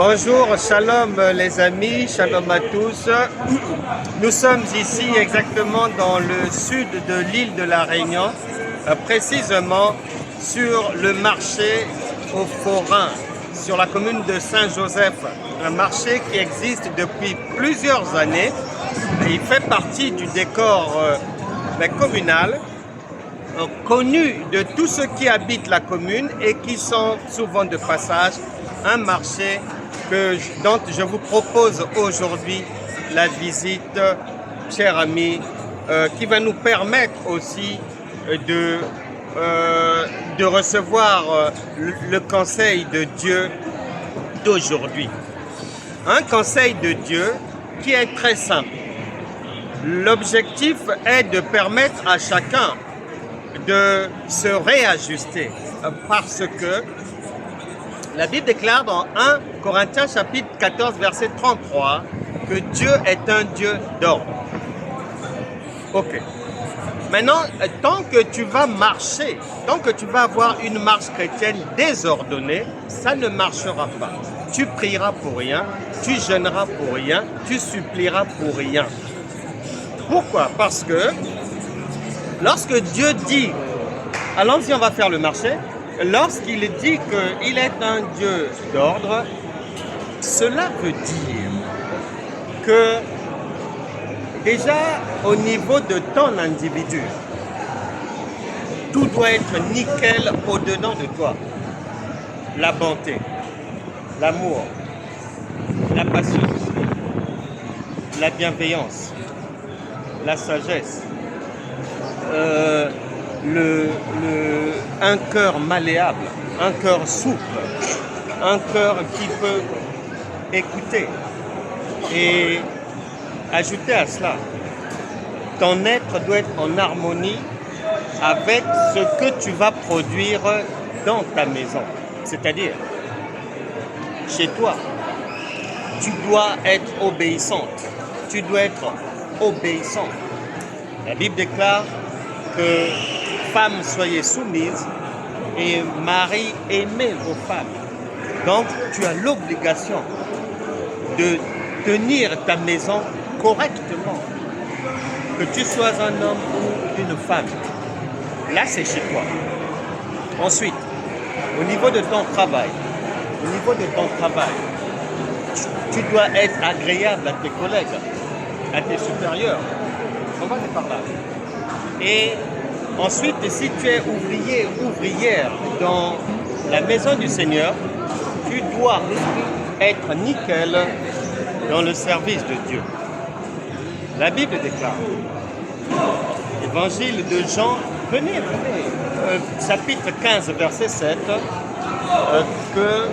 Bonjour, shalom les amis, shalom à tous. Nous sommes ici exactement dans le sud de l'île de la Réunion, précisément sur le marché aux forains, sur la commune de Saint-Joseph. Un marché qui existe depuis plusieurs années et il fait partie du décor communal, connu de tous ceux qui habitent la commune et qui sont souvent de passage. Un marché dont je vous propose aujourd'hui la visite, chers amis, qui va nous permettre aussi de recevoir le conseil de Dieu d'aujourd'hui. Un conseil de Dieu qui est très simple. L'objectif est de permettre à chacun de se réajuster parce que la Bible déclare dans 1 Corinthiens chapitre 14 verset 33 que Dieu est un Dieu d'ordre. Ok. Maintenant, tant que tu vas marcher, tant que tu vas avoir une marche chrétienne désordonnée, ça ne marchera pas. Tu prieras pour rien, tu jeûneras pour rien, tu supplieras pour rien. Pourquoi? Parce que lorsque Dieu dit, allons-y, on va faire le marché, lorsqu'il dit qu'il est un Dieu d'ordre, cela veut dire que déjà au niveau de ton individu, tout doit être nickel au-dedans de toi. La bonté, l'amour, la patience, la bienveillance, la sagesse, un cœur malléable, un cœur souple, un cœur qui peut écouter. Et ajouter à cela, ton être doit être en harmonie avec ce que tu vas produire dans ta maison. C'est-à-dire, chez toi, tu dois être obéissante. Tu dois être obéissant. La Bible déclare que femmes, soyez soumises et mari, aimez vos femmes. Donc, tu as l'obligation de tenir ta maison correctement. Que tu sois un homme ou une femme. Là, c'est chez toi. Ensuite, au niveau de ton travail, tu dois être agréable à tes collègues, à tes supérieurs. On va aller par là. Et ensuite, si tu es ouvrier, ouvrière dans la maison du Seigneur, tu dois être nickel dans le service de Dieu. La Bible déclare, Évangile de Jean, venez, chapitre 15, verset 7, que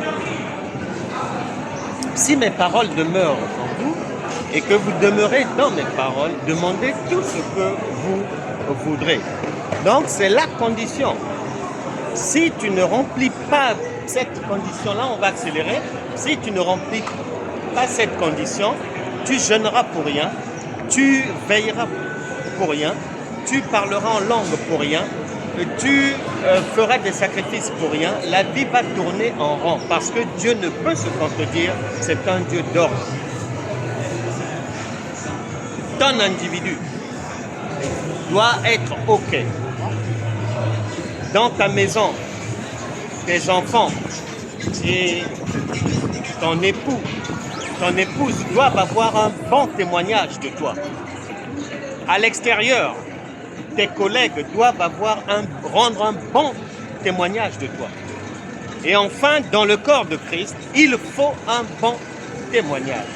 si mes paroles demeurent en vous et que vous demeurez dans mes paroles, demandez tout ce que vous voudrez. Donc c'est la condition. Si tu ne remplis pas cette condition-là, on va accélérer. Si tu ne remplis pas cette condition, tu jeûneras pour rien, tu veilleras pour rien, tu parleras en langue pour rien, tu feras des sacrifices pour rien, la vie va tourner en rond parce que Dieu ne peut se contredire, c'est un Dieu d'ordre. Ton individu doit être OK. Dans ta maison, tes enfants et ton époux, ton épouse doivent avoir un bon témoignage de toi. À l'extérieur, tes collègues doivent rendre un bon témoignage de toi. Et enfin, dans le corps de Christ, il faut un bon témoignage.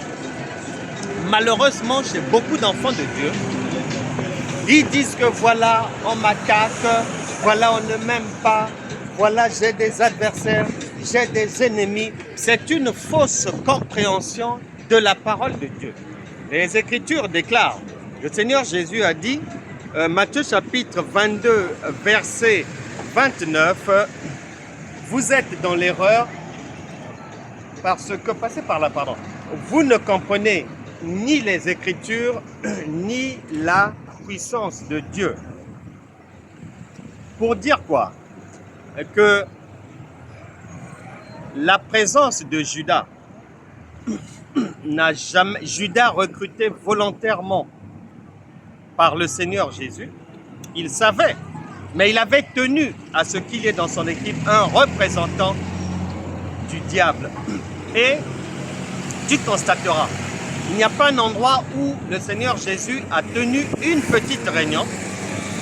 Malheureusement, chez beaucoup d'enfants de Dieu, ils disent que voilà, on m'attaque, voilà, on ne m'aime pas, voilà, j'ai des adversaires, j'ai des ennemis. C'est une fausse compréhension de la parole de Dieu. Les Écritures déclarent, le Seigneur Jésus a dit, Matthieu chapitre 22, verset 29, vous êtes dans l'erreur parce que, passez par là, pardon, vous ne comprenez ni les Écritures, ni la puissance de Dieu. Pour dire quoi? Que la présence de Judas Judas recruté volontairement par le Seigneur Jésus, il savait, mais il avait tenu à ce qu'il y ait dans son équipe un représentant du diable. Et tu constateras, il n'y a pas un endroit où le Seigneur Jésus a tenu une petite réunion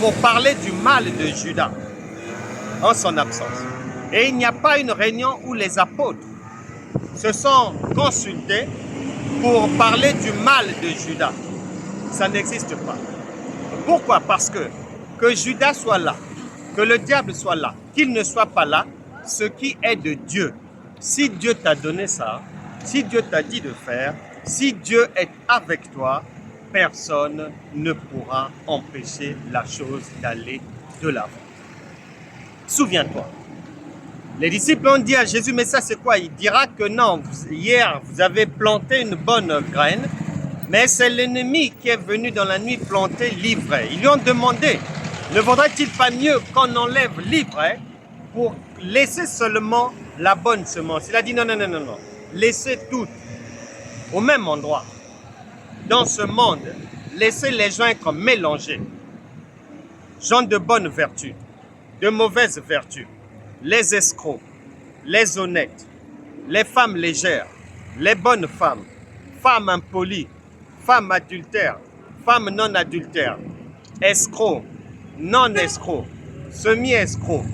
pour parler du mal de Judas en son absence. Et il n'y a pas une réunion où les apôtres se sont consultés pour parler du mal de Judas. Ça n'existe pas. Pourquoi? Parce que Judas soit là, que le diable soit là, qu'il ne soit pas là, ce qui est de Dieu. Si Dieu t'a donné ça, si Dieu t'a dit de faire, si Dieu est avec toi, personne ne pourra empêcher la chose d'aller de l'avant. Souviens-toi. Les disciples ont dit à Jésus, mais ça c'est quoi? Il dira que non, hier vous avez planté une bonne graine, mais c'est l'ennemi qui est venu dans la nuit planter l'ivraie. Ils lui ont demandé, ne vaudrait-il pas mieux qu'on enlève l'ivraie pour laisser seulement la bonne semence? Il a dit non, non, non, non, non. Laissez tout au même endroit. Dans ce monde, laissez les gens être mélangés. Gens de bonnes vertus, de mauvaises vertus, les escrocs, les honnêtes, les femmes légères, les bonnes femmes, femmes impolies, femmes adultères, femmes non adultères, escrocs, non escrocs, semi-escrocs,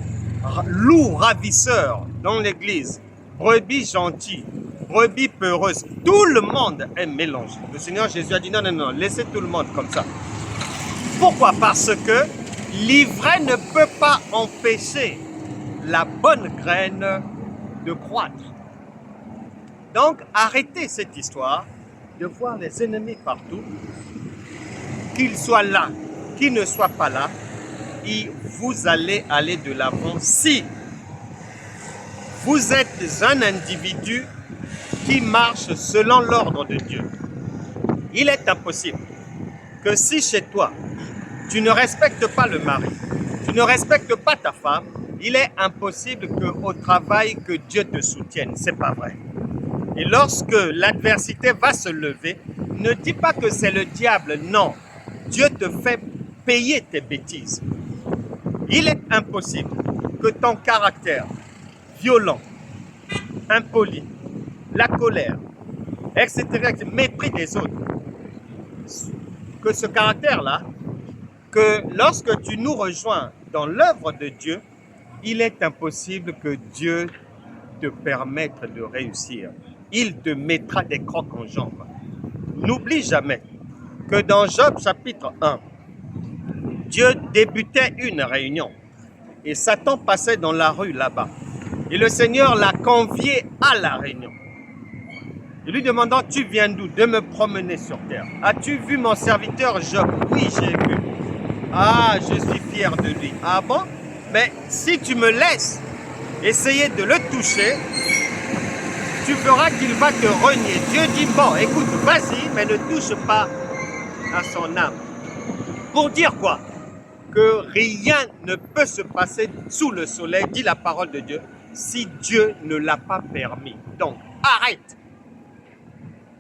loups ravisseurs dans l'église, brebis gentilles, brebis peureuses, tout le monde est mélangé. Le Seigneur Jésus a dit non, non, non, laissez tout le monde comme ça. Pourquoi? Parce que l'ivraie ne peut pas empêcher la bonne graine de croître. Donc, arrêtez cette histoire de voir les ennemis partout, qu'ils soient là, qu'ils ne soient pas là, et vous allez aller de l'avant si vous êtes un individu qui marche selon l'ordre de Dieu. Il est impossible que si chez toi, tu ne respectes pas le mari, tu ne respectes pas ta femme, il est impossible qu'au travail, que Dieu te soutienne. Ce n'est pas vrai. Et lorsque l'adversité va se lever, ne dis pas que c'est le diable. Non, Dieu te fait payer tes bêtises. Il est impossible que ton caractère violent, impoli, la colère, etc., mépris des autres, que ce caractère-là, que lorsque tu nous rejoins dans l'œuvre de Dieu, il est impossible que Dieu te permette de réussir. Il te mettra des crocs en jambes. N'oublie jamais que dans Job chapitre 1, Dieu débutait une réunion et Satan passait dans la rue là-bas. Et le Seigneur l'a convié à la réunion. Et lui demandant, tu viens d'où? De me promener sur terre. As-tu vu mon serviteur Job? Oui, j'ai vu. Ah, je suis fier de lui. Ah bon? Mais si tu me laisses essayer de le toucher, tu verras qu'il va te renier. Dieu dit, bon, écoute, vas-y, mais ne touche pas à son âme. Pour dire quoi? Que rien ne peut se passer sous le soleil, dit la parole de Dieu, si Dieu ne l'a pas permis. Donc, arrête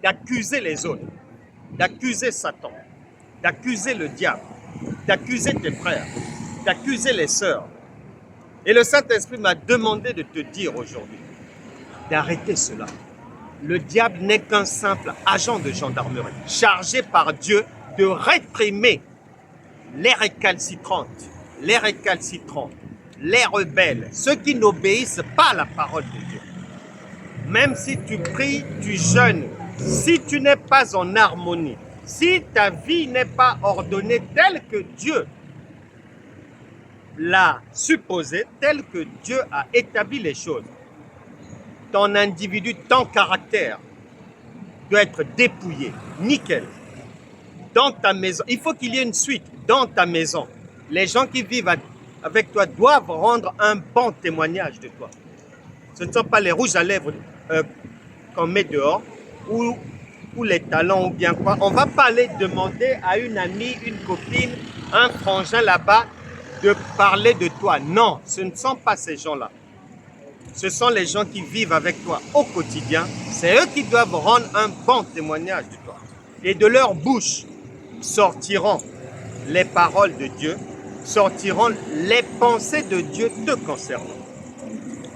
d'accuser les autres, d'accuser Satan, d'accuser le diable, d'accuser tes frères, d'accuser les sœurs. Et le Saint-Esprit m'a demandé de te dire aujourd'hui d'arrêter cela. Le diable n'est qu'un simple agent de gendarmerie, chargé par Dieu de réprimer les récalcitrantes, les récalcitrants, les rebelles, ceux qui n'obéissent pas à la parole de Dieu. Même si tu pries, tu jeûnes, si tu n'es pas en harmonie, si ta vie n'est pas ordonnée telle que Dieu l'a supposée, telle que Dieu a établi les choses, ton individu, ton caractère doit être dépouillé, nickel. Dans ta maison, il faut qu'il y ait une suite dans ta maison. Les gens qui vivent avec toi doivent rendre un bon témoignage de toi. Ce ne sont pas les rouges à lèvres qu'on met dehors ou les talons ou bien quoi. On ne va pas aller demander à une amie, une copine, un frangin là-bas de parler de toi. Non, ce ne sont pas ces gens-là. ce sont les gens qui vivent avec toi au quotidien. C'est eux qui doivent rendre un bon témoignage de toi. Et de leur bouche sortiront les paroles de Dieu, sortiront les pensées de Dieu te concernant.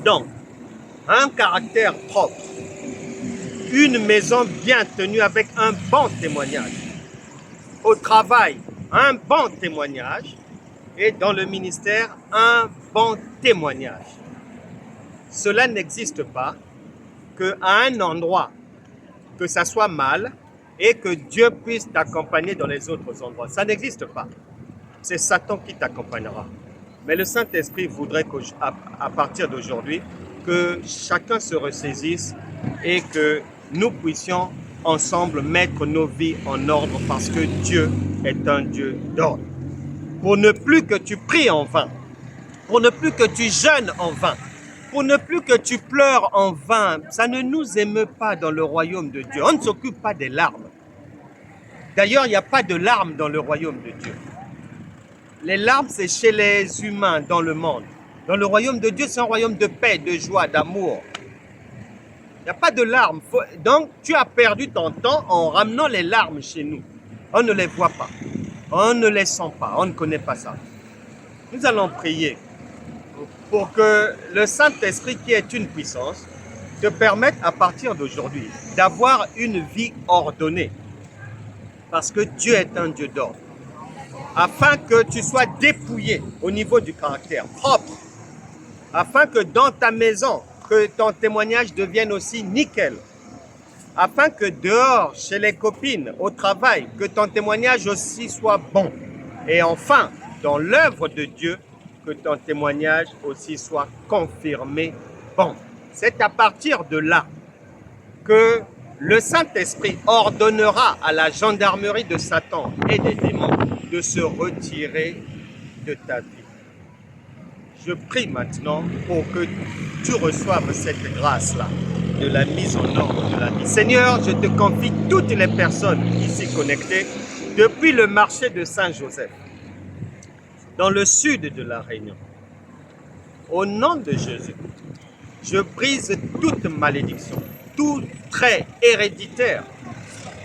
Donc, un caractère propre, une maison bien tenue avec un bon témoignage, au travail, un bon témoignage, et dans le ministère, un bon témoignage. Cela n'existe pas qu'à un endroit, que ça soit mal, et que Dieu puisse t'accompagner dans les autres endroits. Ça n'existe pas. C'est Satan qui t'accompagnera. Mais le Saint-Esprit voudrait qu'à partir d'aujourd'hui, que chacun se ressaisisse et que nous puissions ensemble mettre nos vies en ordre parce que Dieu est un Dieu d'ordre. Pour ne plus que tu pries en vain, pour ne plus que tu jeûnes en vain, pour ne plus que tu pleures en vain. Ça ne nous émeut pas dans le royaume de Dieu. On ne s'occupe pas des larmes. D'ailleurs, il n'y a pas de larmes dans le royaume de Dieu. Les larmes, c'est chez les humains dans le monde. Dans le royaume de Dieu, c'est un royaume de paix, de joie, d'amour. Il n'y a pas de larmes. Donc, tu as perdu ton temps en ramenant les larmes chez nous. On ne les voit pas. On ne les sent pas. On ne connaît pas ça. Nous allons prier pour que le Saint-Esprit, qui est une puissance, te permette à partir d'aujourd'hui d'avoir une vie ordonnée. Parce que Dieu est un Dieu d'ordre. Afin que tu sois dépouillé au niveau du caractère, propre. Afin que dans ta maison, que ton témoignage devienne aussi nickel. Afin que dehors, chez les copines, au travail, que ton témoignage aussi soit bon. Et enfin, dans l'œuvre de Dieu, que ton témoignage aussi soit confirmé bon. C'est à partir de là que le Saint-Esprit ordonnera à la gendarmerie de Satan et des démons de se retirer de ta vie. Je prie maintenant pour que tu reçoives cette grâce-là, de la mise en ordre de la vie. Seigneur, je te confie toutes les personnes ici connectées depuis le marché de Saint-Joseph, dans le sud de la Réunion. Au nom de Jésus, je brise toute malédiction, tout trait héréditaire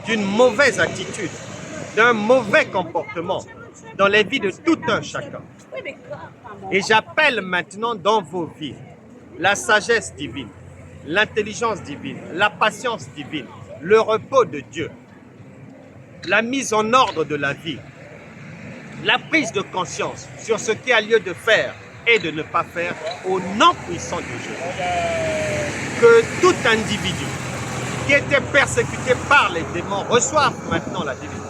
d'une mauvaise attitude, d'un mauvais comportement dans les vies de tout un chacun. Et j'appelle maintenant dans vos vies la sagesse divine, l'intelligence divine, la patience divine, le repos de Dieu, la mise en ordre de la vie, la prise de conscience sur ce qui a lieu de faire et de ne pas faire au nom puissant de Jésus. Que tout individu qui était persécuté par les démons reçoive maintenant la délivrance.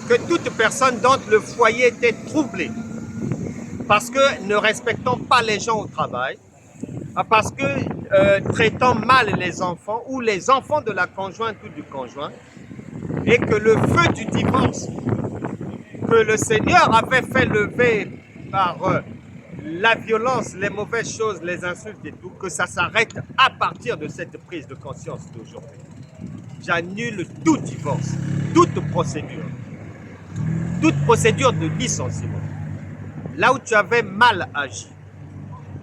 Que toute personne dont le foyer était troublé parce que ne respectant pas les gens au travail, parce que traitant mal les enfants ou les enfants de la conjointe ou du conjoint, et que le feu du divorce que le Seigneur avait fait lever par la violence, les mauvaises choses, les insultes et tout, que ça s'arrête à partir de cette prise de conscience d'aujourd'hui. J'annule tout divorce, toute procédure de licenciement. Là où tu avais mal agi,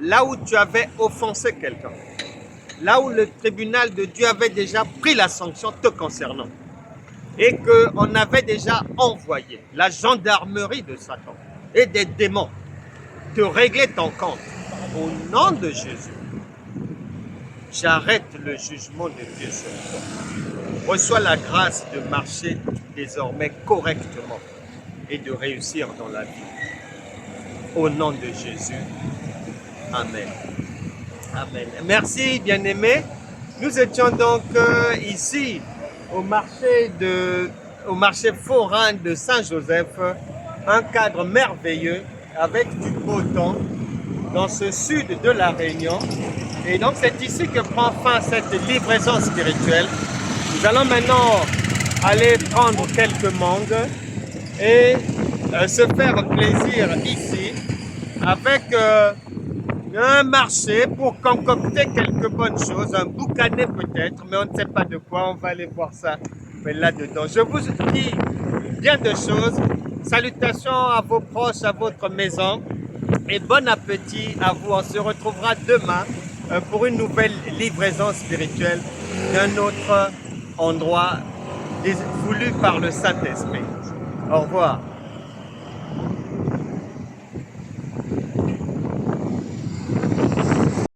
là où tu avais offensé quelqu'un, là où le tribunal de Dieu avait déjà pris la sanction te concernant, et qu'on avait déjà envoyé la gendarmerie de Satan et des démons te régler ton compte. Au nom de Jésus, j'arrête le jugement de Dieu sur toi. Reçois la grâce de marcher désormais correctement et de réussir dans la vie. Au nom de Jésus. Amen. Amen. Merci, bien-aimés. Nous étions donc ici au marché forain de Saint-Joseph, un cadre merveilleux avec du beau temps dans ce sud de la Réunion. Et donc c'est ici que prend fin cette livraison spirituelle. Nous allons maintenant aller prendre quelques mangues et se faire plaisir ici avec un marché pour concocter quelques bonnes choses, un boucanet peut-être, mais on ne sait pas de quoi, on va aller voir ça là-dedans. Je vous dis bien de choses. Salutations à vos proches, à votre maison et bon appétit à vous. On se retrouvera demain pour une nouvelle livraison spirituelle d'un autre endroit voulu par le Saint-Esprit. Au revoir.